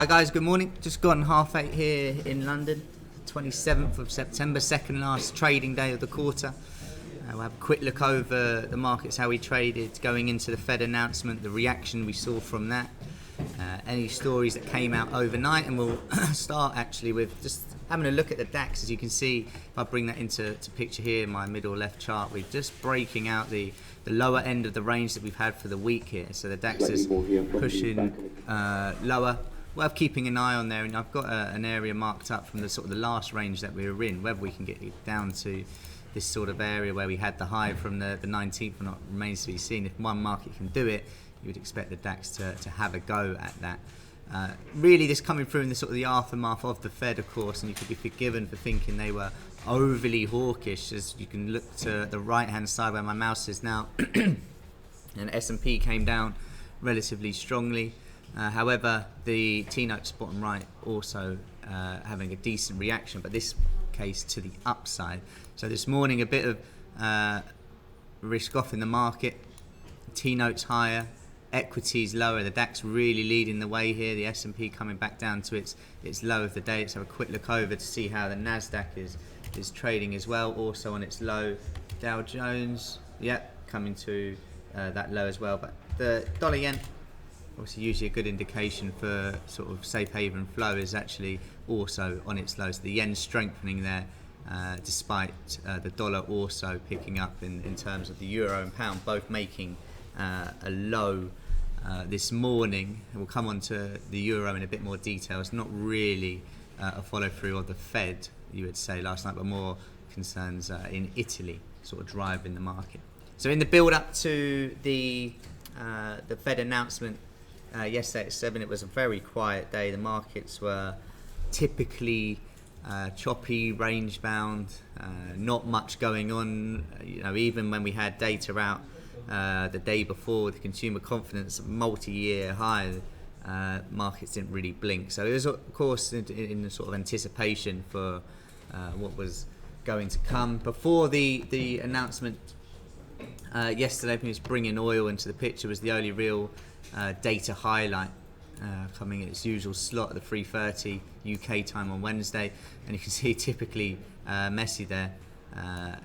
Hi guys, good morning. Just gone 8:30 here in London, 27th of September, second last trading day of the quarter. We'll have a quick look over the markets, how we traded going into the Fed announcement, the reaction we saw from that, any stories that came out overnight, and we'll start actually with just having a look at the DAX. As you can see, if I bring that into picture here, my middle left chart, we're just breaking out the lower end of the range that we've had for the week here. So the DAX is pushing lower. Worth keeping an eye on there, and I've got an area marked up from the sort of the last range that we were in. Whether we can get it down to this sort of area where we had the high from the 19th or not remains to be seen. If one market can do it, you would expect the DAX to have a go at that. Really, this coming through in the sort of the aftermath of the Fed, of course, and you could be forgiven for thinking they were overly hawkish, as you can look to the right-hand side where my mouse is now, and S&P came down relatively strongly. However, the T-notes bottom right also having a decent reaction, but this case to the upside. So this morning a bit of risk off in the market, T-notes higher, equities lower, the DAX really leading the way here, the S&P coming back down to its low of the day. Let's have a quick look over to see how the Nasdaq is trading as well, also on its low. Dow Jones, coming to that low as well, but the dollar yen, obviously usually a good indication for sort of safe haven flow, is actually also on its low. So the yen strengthening there, despite the dollar also picking up in terms of the euro and pound, both making a low this morning. We'll come on to the euro in a bit more detail. It's not really a follow through of the Fed, you would say, last night, but more concerns in Italy sort of driving the market. So in the build up to the Fed announcement, yesterday at 7, it was a very quiet day. The markets were typically choppy, range bound, not much going on. Even when we had data out the day before with consumer confidence multi-year high, markets didn't really blink. So it was, of course, in the sort of anticipation for what was going to come. Before the announcement yesterday, I think it was bringing oil into the picture, was the only real data highlight, coming at its usual slot at the 3:30 UK time on Wednesday, and you can see typically messy there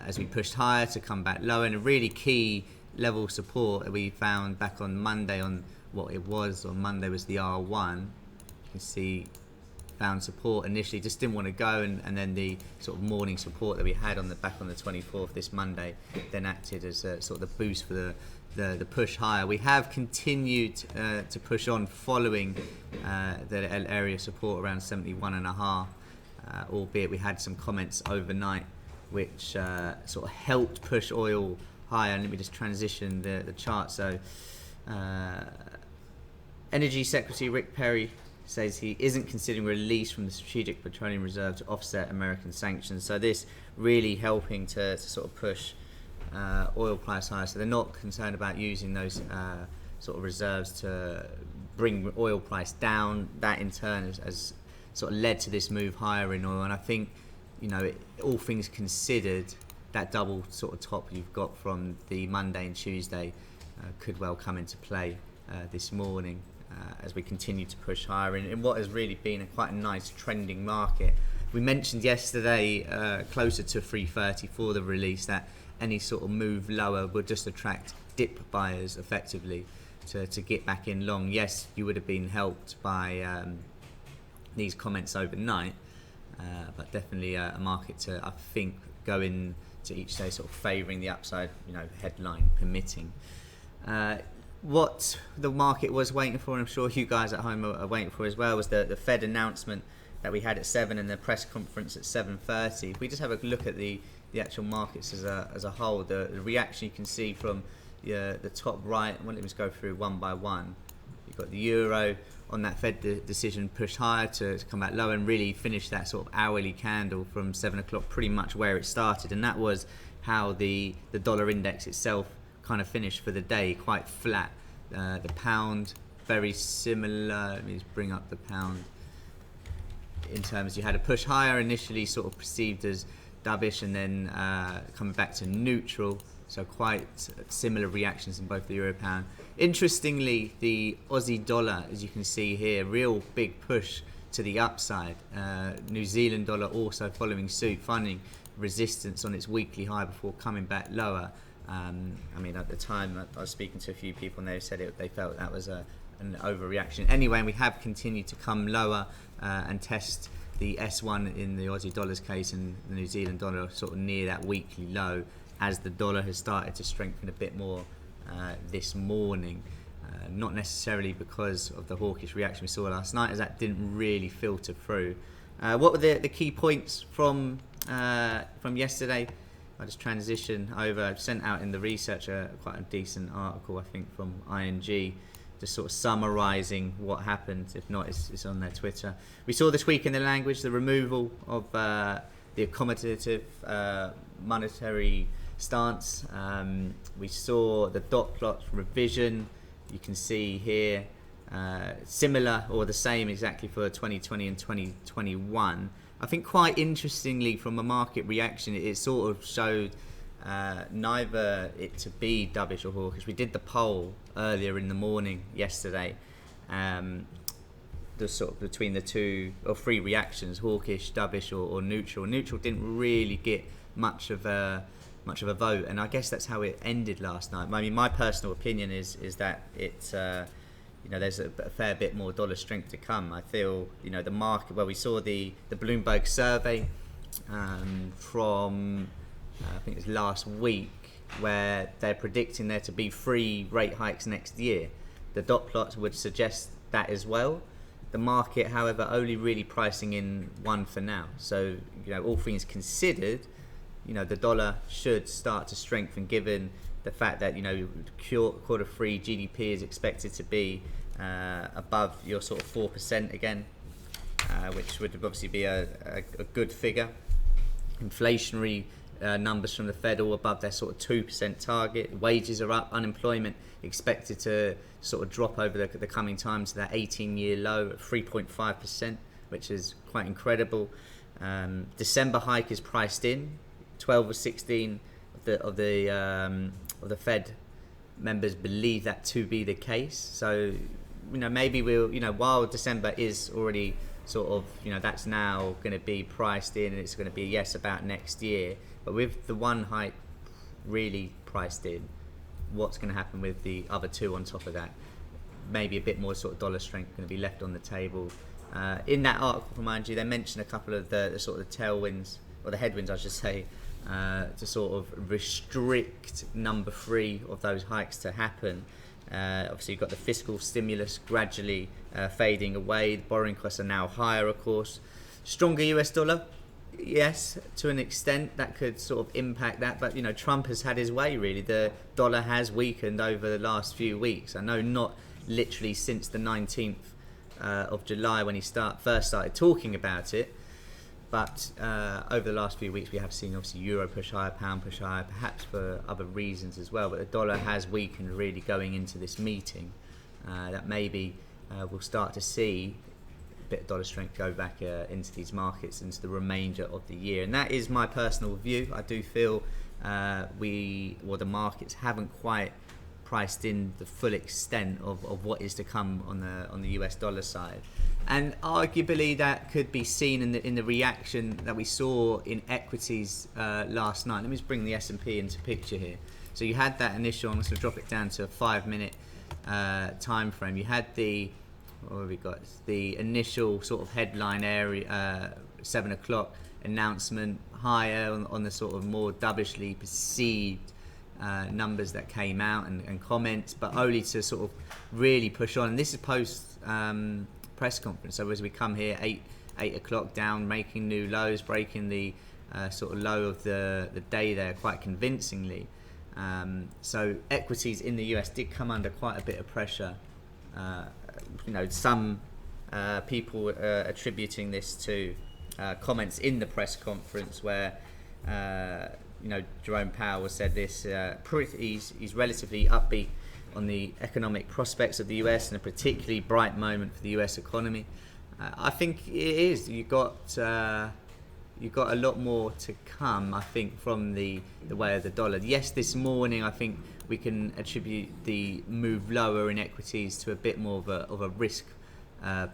as we pushed higher to come back lower, and a really key level support that we found back on Monday on what it was on Monday was the R1. You can see found support initially, just didn't want to go, and then the sort of morning support that we had on the 24th this Monday then acted as a sort of the boost for the push higher. We have continued to push on following the area support around 71.5, albeit we had some comments overnight which sort of helped push oil higher. And let me just transition the chart. So Energy Secretary Rick Perry says he isn't considering release from the Strategic Petroleum Reserve to offset American sanctions. So this really helping to sort of push oil price higher. So they're not concerned about using those sort of reserves to bring oil price down. That in turn has sort of led to this move higher in oil. And I think, all things considered, that double sort of top you've got from the Monday and Tuesday could well come into play this morning as we continue to push higher in what has really been quite a nice trending market. We mentioned yesterday closer to 3:30 for the release that any sort of move lower would just attract dip buyers effectively to get back in long. Yes, you would have been helped by these comments overnight, but definitely a market to, I think, go in to each day sort of favouring the upside, headline permitting. What the market was waiting for, and I'm sure you guys at home are waiting for as well, was the Fed announcement that we had at 7 and the press conference at 7:30. If we just have a look at the actual markets as a whole, the reaction you can see from the top right. Well, let me just go through one by one. You've got the euro on that Fed decision pushed higher to come back low and really finish that sort of hourly candle from 7 o'clock, pretty much where it started, and that was how the dollar index itself kind of finished for the day, quite flat. The pound, very similar. Let me just bring up the pound. In terms, you had a push higher initially, sort of perceived as dovish and then coming back to neutral. So quite similar reactions in both the euro pound. Interestingly, the Aussie dollar, as you can see here, real big push to the upside. New Zealand dollar also following suit, finding resistance on its weekly high before coming back lower. I mean, at the time, I was speaking to a few people and they said they felt that was an overreaction. Anyway, and we have continued to come lower and test the S1 in the Aussie dollar's case and the New Zealand dollar sort of near that weekly low, as the dollar has started to strengthen a bit more this morning. Not necessarily because of the hawkish reaction we saw last night, as that didn't really filter through. What were the key points from yesterday? I just transition over. I've sent out in the research quite a decent article, I think, from ING, just sort of summarising what happened. If not, it's on their Twitter. We saw this week in the language the removal of the accommodative monetary stance. We saw the dot plot revision. You can see here similar or the same exactly for 2020 and 2021. I think quite interestingly from a market reaction, it sort of showed neither it to be dovish or hawkish. We did the poll earlier in the morning yesterday, the sort of between the two or three reactions: hawkish, dovish, or neutral. Neutral didn't really get much of a vote, and I guess that's how it ended last night. I mean, my personal opinion is that it's there's a fair bit more dollar strength to come. I feel the market, where we saw the Bloomberg survey from I think it was last week, where they're predicting there to be 3 rate hikes next year. The dot plots would suggest that as well. The market, however, only really pricing in 1 for now. So all things considered, the dollar should start to strengthen, given the fact that quarter 3 GDP is expected to be above your sort of 4% again, which would obviously be a good figure. Inflationary numbers from the Fed all above their sort of 2% target. Wages are up. Unemployment expected to sort of drop over the coming time to that 18-year low at 3.5%, which is quite incredible. December hike is priced in. 12 or 16 of the Fed members believe that to be the case. So maybe we'll while December is already sort of that's now going to be priced in, and it's going to be a yes about next year. But with the 1 hike really priced in, what's going to happen with the other 2 on top of that? Maybe a bit more sort of dollar strength going to be left on the table. In that article from ING, they mentioned a couple of the sort of the tailwinds, or the headwinds I should say, to sort of restrict number 3 of those hikes to happen. Obviously you've got the fiscal stimulus gradually fading away. The borrowing costs are now higher, of course. Stronger US dollar, yes, to an extent that could sort of impact that, but Trump has had his way really. The dollar has weakened over the last few weeks. I know not literally since the 19th of July when he first started talking about it, but over the last few weeks we have seen obviously euro push higher, pound push higher, perhaps for other reasons as well, but the dollar has weakened really going into this meeting. That maybe we'll start to see a bit of dollar strength go back into these markets into the remainder of the year, and that is my personal view. I do feel the markets haven't quite priced in the full extent of what is to come on the US dollar side, and arguably that could be seen in the reaction that we saw in equities last night. Let me just bring the S&P into picture here. So you had that initial, I'm going to drop it down to a 5-minute time frame. You had what have we got? The initial sort of headline area, 7 o'clock announcement, higher on the sort of more dovishly perceived numbers that came out and comments, but only to sort of really push on. And this is post press conference. So as we come here, 8 o'clock down, making new lows, breaking the sort of low of the day there quite convincingly. So equities in the US did come under quite a bit of pressure. Some people attributing this to comments in the press conference where Jerome Powell said this. He's relatively upbeat on the economic prospects of the US and a particularly bright moment for the US economy. I think it is. You've got you've got a lot more to come, I think, from the way of the dollar. Yes, this morning I think we can attribute the move lower in equities to a bit more of a risk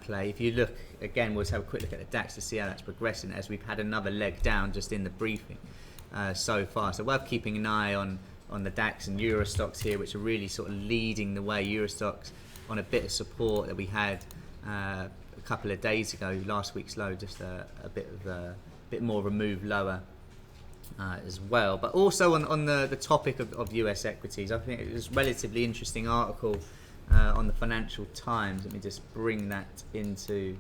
play. If you look again, we'll just have a quick look at the DAX to see how that's progressing, as we've had another leg down just in the briefing so far. So worth keeping an eye on the DAX and Euro stocks here, which are really sort of leading the way. Euro stocks on a bit of support that we had a couple of days ago, last week's low, just a bit more of a move lower as well. But also on the topic of US equities, I think it was a relatively interesting article on the Financial Times. Let me just bring that into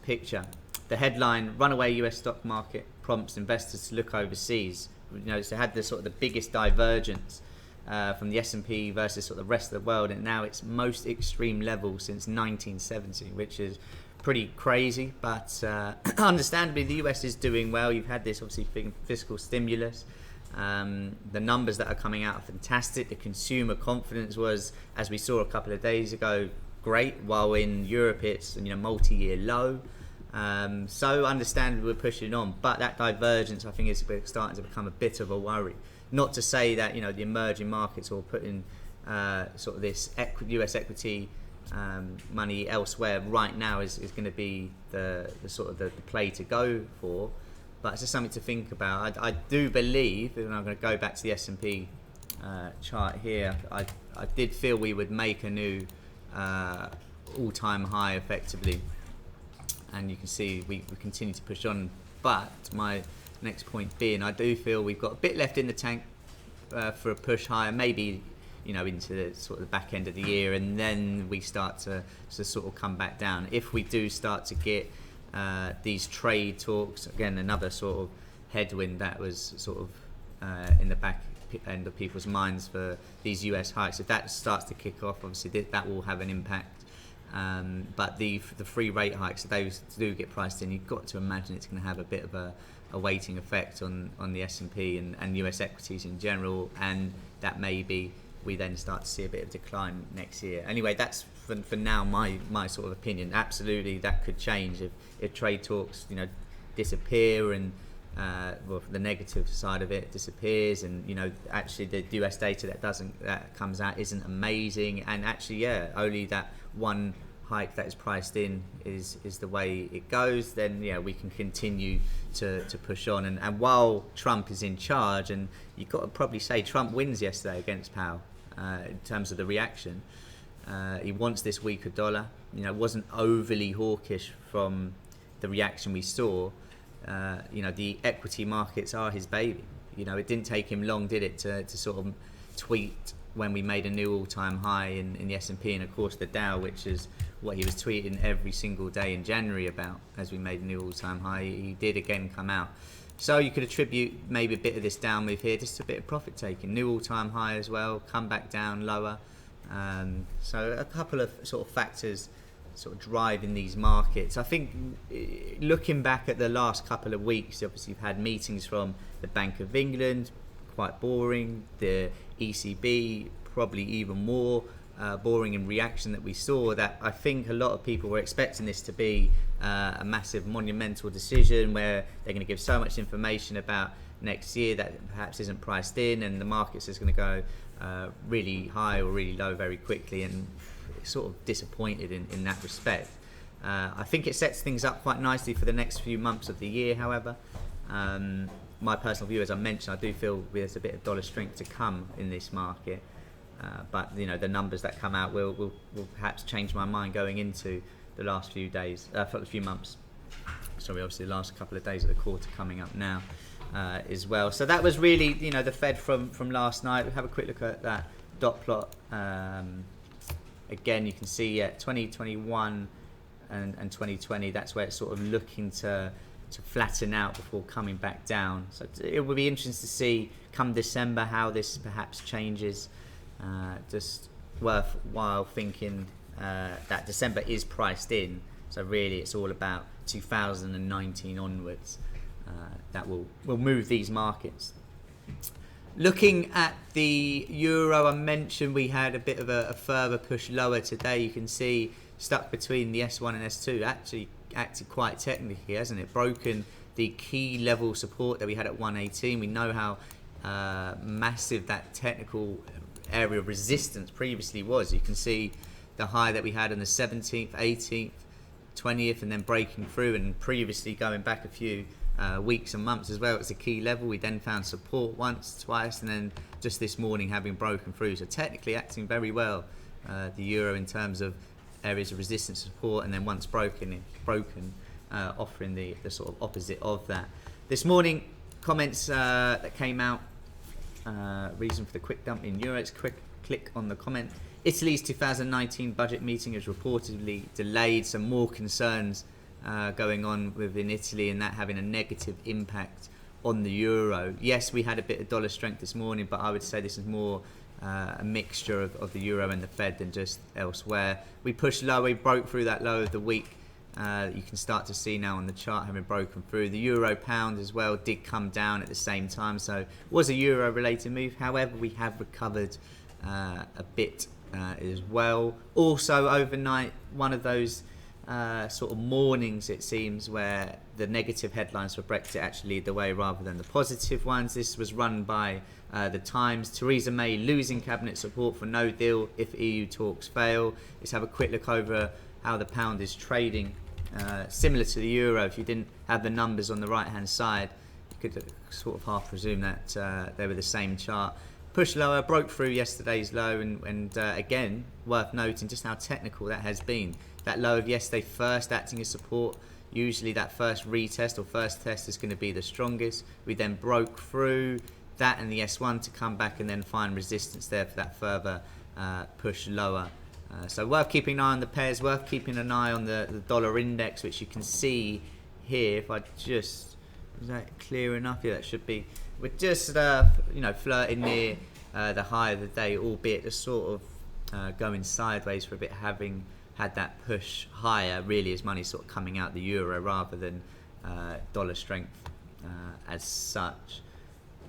picture. The headline: runaway US stock market prompts investors to look overseas. You know, so it had the sort of the biggest divergence from the S&P versus sort of the rest of the world, and now it's most extreme level since 1970, which is pretty crazy. But understandably, the US is doing well. You've had this obviously fiscal stimulus. The numbers that are coming out are fantastic. The consumer confidence was, as we saw a couple of days ago, great, while in Europe it's multi-year low. So understandably we're pushing on, but that divergence I think is starting to become a bit of a worry. Not to say that the emerging markets or putting sort of this US equity money elsewhere right now is going to be the sort of the play to go for, but it's just something to think about. I do believe, and I'm going to go back to the S&P chart here, I did feel we would make a new all-time high effectively, and you can see we continue to push on. But my next point being, I do feel we've got a bit left in the tank for a push higher, maybe into the sort of the back end of the year, and then we start to sort of come back down. If we do start to get these trade talks, again another sort of headwind that was sort of in the back end of people's minds for these US hikes, if that starts to kick off, obviously that will have an impact. But the free rate hikes, those do get priced in. You've got to imagine it's going to have a bit of a weighting effect on the S&P and US equities in general, and that maybe we then start to see a bit of decline next year. Anyway, that's for now my sort of opinion. Absolutely, that could change if trade talks disappear and the negative side of it disappears, and actually the US data that comes out isn't amazing, and actually only that one hike that is priced in is the way it goes, then we can continue to push on. And while Trump is in charge, and you've got to probably say Trump wins yesterday against Powell in terms of the reaction. He wants this weaker dollar. Wasn't overly hawkish from the reaction we saw. The equity markets are his baby. It didn't take him long, did it, to sort of tweet when we made a new all-time high in the S&P, and of course the Dow, which is what he was tweeting every single day in January about, as we made a new all-time high, he did again come out. So you could attribute maybe a bit of this down move here, just a bit of profit taking, new all-time high as well, come back down lower. So a couple of sort of factors sort of driving these markets. I think looking back at the last couple of weeks, obviously you've had meetings from the Bank of England, quite boring, the ECB probably even more boring in reaction that we saw, that I think a lot of people were expecting this to be a massive monumental decision where they're going to give so much information about next year that perhaps isn't priced in, and the markets is going to go really high or really low very quickly, and sort of disappointed in that respect. I think it sets things up quite nicely for the next few months of the year, however. My personal view, as I mentioned, I do feel there's a bit of dollar strength to come in this market, but the numbers that come out will perhaps change my mind going into the last few days, for a few months. Sorry, obviously the last couple of days of the quarter coming up now as well. So that was really the Fed from last night. We'll have a quick look at that dot plot. Again, you can see 2021 and 2020. That's where it's sort of looking to flatten out before coming back down. So it will be interesting to see come December how this perhaps changes. Just worthwhile thinking that December is priced in, so really it's all about 2019 onwards that will move these markets. Looking at the euro, I mentioned we had a bit of a further push lower today. You can see stuck between the S1 and S2, actually acted quite technically, hasn't it? Broken the key level support that we had at 118. We know how massive that technical area of resistance previously was. You can see the high that we had on the 17th, 18th, 20th, and then breaking through, and previously going back a few weeks and months as well. It's a key level. We then found support once, twice, and then just this morning having broken through. So technically acting very well, the euro, in terms of areas of resistance, support, and then once broken, offering the sort of opposite of that. This morning, comments that came out, reason for the quick dump in euros. Click on the comment. Italy's 2019 budget meeting is reportedly delayed. Some more concerns going on within Italy, and that having a negative impact on the euro. Yes, we had a bit of dollar strength this morning, but I would say this is more a mixture of the euro and the Fed than just elsewhere. We pushed lower, we broke through that low of the week. You can start to see now on the chart having broken through. The euro pound as well did come down at the same time, so it was a euro related move. However, we have recovered a bit as well. Also overnight, one of those sort of mornings, it seems, where the negative headlines for Brexit actually lead the way rather than the positive ones. This was run by the Times. Theresa May losing cabinet support for no deal if EU talks fail. Let's have a quick look over how the pound is trading. Similar to the euro, if you didn't have the numbers on the right hand side, you could sort of half presume that they were the same chart. Pushed lower, broke through yesterday's low, and again, worth noting just how technical that has been. That low of yesterday first acting as support. Usually that first retest or first test is going to be the strongest. We then broke through that and the S1 to come back and then find resistance there for that further push lower. So worth keeping an eye on the pairs, worth keeping an eye on the dollar index, which you can see here. If I just, is that clear enough? Yeah, that should be. We're just flirting near the high of the day, albeit just sort of going sideways for a bit, having had that push higher really as money sort of coming out the euro rather than dollar strength as such.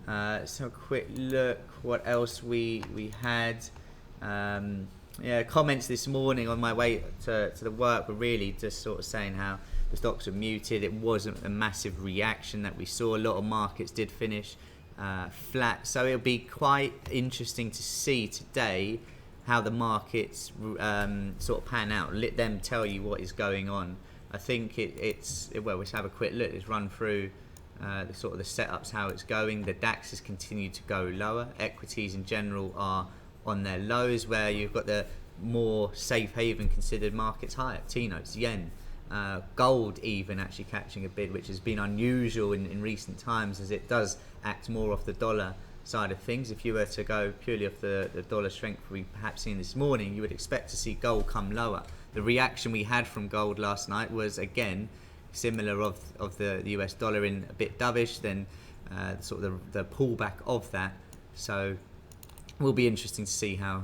So a quick look what else we had. Comments this morning on my way to the work were really just sort of saying how the stocks were muted. It wasn't a massive reaction that we saw. A lot of markets did finish flat, so it'll be quite interesting to see today how the markets sort of pan out. Let them tell you what is going on. I think let's have a quick look. Let's run through the sort of the setups, how it's going. The DAX has continued to go lower. Equities in general are on their lows, where you've got the more safe haven considered markets higher. T-notes, yen, gold even actually catching a bid, which has been unusual in recent times, as it does act more off the dollar side of things. If you were to go purely off the dollar strength we perhaps seen this morning, you would expect to see gold come lower. The reaction we had from gold last night was again similar of the US dollar, in a bit dovish, then sort of the pullback of that. So it will be interesting to see how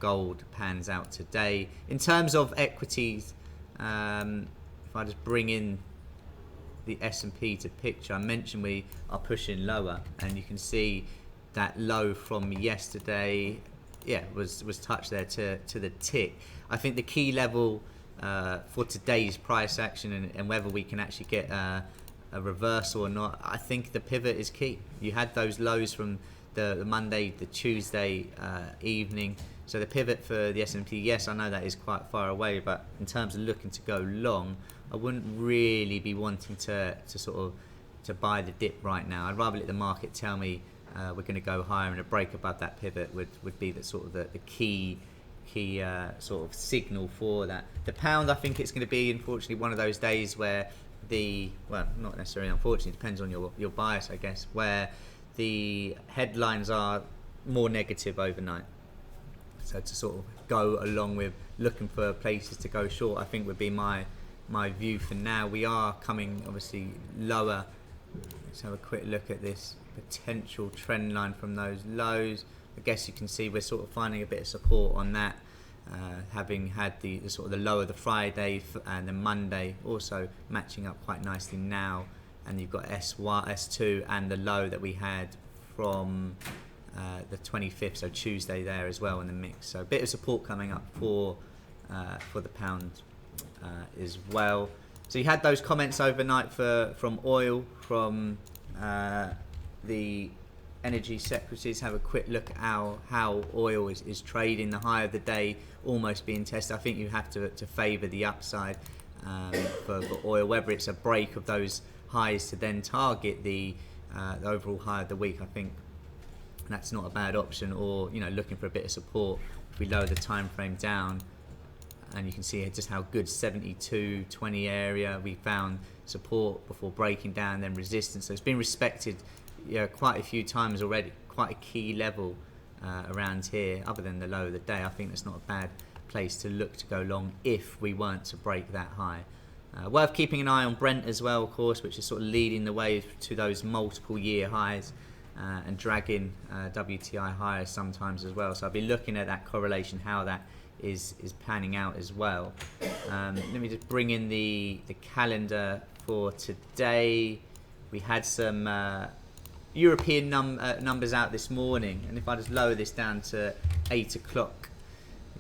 gold pans out today. In terms of equities, if I just bring in the S&P to picture, I mentioned we are pushing lower, and you can see that low from yesterday, was touched there to the tick. I think the key level for today's price action, and whether we can actually get a reversal or not, I think the pivot is key. You had those lows from the Monday, the Tuesday evening. So the pivot for the S&P, yes, I know that is quite far away, but in terms of looking to go long, I wouldn't really be wanting to sort of to buy the dip right now. I'd rather let the market tell me we're going to go higher, and a break above that pivot would be the sort of the key sort of signal for that. The pound, I think it's going to be, unfortunately, one of those days where not necessarily unfortunately, it depends on your bias, I guess, where the headlines are more negative overnight. So to sort of go along with looking for places to go short, I think would be my view for now. We are coming obviously lower. Let's have a quick look at this potential trend line from those lows. I guess you can see we're sort of finding a bit of support on that, having had the sort of the low of the Friday and the Monday also matching up quite nicely now. And you've got S1, S2 and the low that we had from the 25th, so Tuesday there as well in the mix. So a bit of support coming up for the pound as well. So you had those comments overnight from oil, from the energy secretaries. Have a quick look at how oil is trading. The high of the day almost being tested. I think you have to favour the upside for oil, whether it's a break of those highs to then target the overall high of the week. I think that's not a bad option, or looking for a bit of support. If we lower the time frame down, and you can see just how good 72.20 area, we found support before breaking down, then resistance. So it's been respected quite a few times already. Quite a key level around here. Other than the low of the day, I think that's not a bad place to look to go long if we weren't to break that high. Worth keeping an eye on Brent as well, of course, which is sort of leading the way to those multiple year highs and dragging WTI higher sometimes as well. So I'll be looking at that correlation, how that is panning out as well. Let me just bring in the calendar for today. We had some European numbers out this morning, and if I just lower this down to 8 o'clock,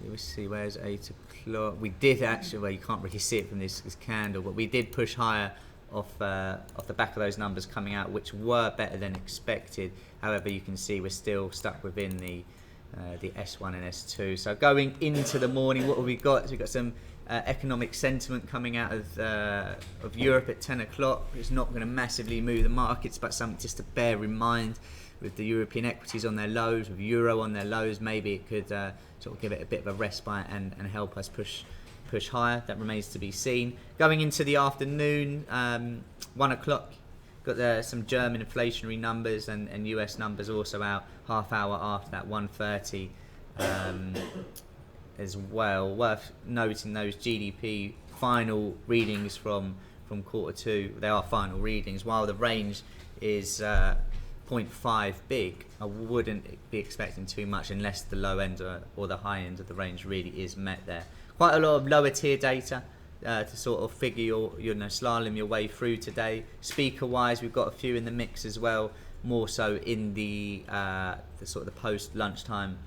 let's see, where's 8 o'clock? We did actually, well, you can't really see it from this candle, but we did push higher off the back of those numbers coming out, which were better than expected. However, you can see we're still stuck within the S1 and S2. So going into the morning, what have we got? So we've got some economic sentiment coming out of Europe at 10 o'clock. It's not going to massively move the markets, but something just to bear in mind with the European equities on their lows, with Euro on their lows. Maybe it could sort of give it a bit of a respite and help us push higher. That remains to be seen. Going into the afternoon, 1 o'clock, got some German inflationary numbers and US numbers also out half hour after that, 1:30 as well. Worth noting those GDP final readings from quarter two. They are final readings. While the range is 0.5 big, I wouldn't be expecting too much unless the low end or the high end of the range really is met there. Quite a lot of lower tier data to sort of figure your slalom your way through today. Speaker wise, we've got a few in the mix as well, more so in the sort of the post lunchtime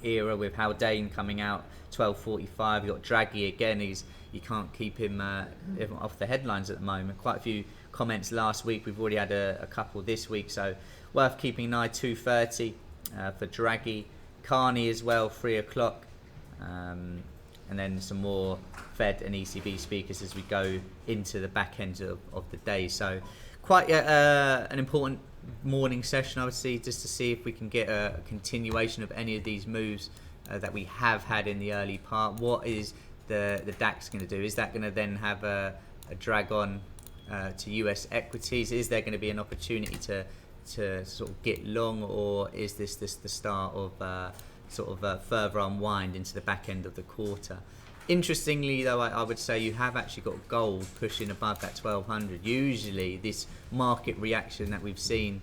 era, with Haldane coming out 12:45. You've got Draghi again. You can't keep him off the headlines at the moment. Quite a few comments last week. We've already had a couple this week, so worth keeping an eye. 2:30 for Draghi. Carney as well, 3 o'clock. And then some more Fed and ECB speakers as we go into the back end of the day. So quite an important morning session, I would say, just to see if we can get a continuation of any of these moves that we have had in the early part. What is the DAX going to do? Is that going to then have a drag on to US equities? Is there going to be an opportunity to sort of get long, or is this the start of sort of a further unwind into the back end of the quarter? Interestingly though, I would say you have actually got gold pushing above that 1200. Usually this market reaction that we've seen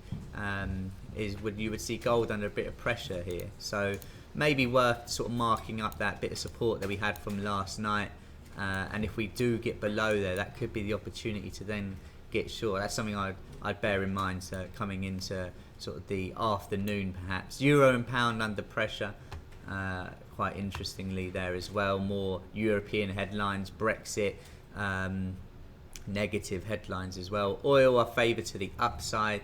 is you would see gold under a bit of pressure here, so maybe worth sort of marking up that bit of support that we had from last night, and if we do get below there, that could be the opportunity to then get short. That's something I'd bear in mind, so coming into sort of the afternoon perhaps. Euro and pound under pressure, quite interestingly there as well. More European headlines, Brexit, negative headlines as well. Oil are favoured to the upside,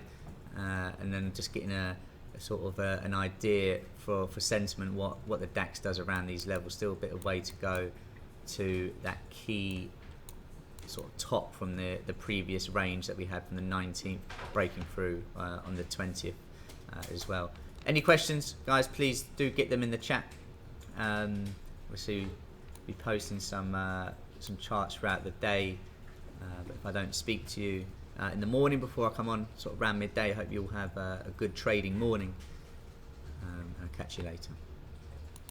and then just getting a sort of an idea for sentiment, what the DAX does around these levels. Still a bit of way to go to that key sort of top from the previous range that we had from the 19th, breaking through on the 20th as well. Any questions, guys, please do get them in the chat. We'll be posting some charts throughout the day, but if I don't speak to you in the morning before I come on sort of around midday, I hope you'll have a good trading morning, and I'll catch you later.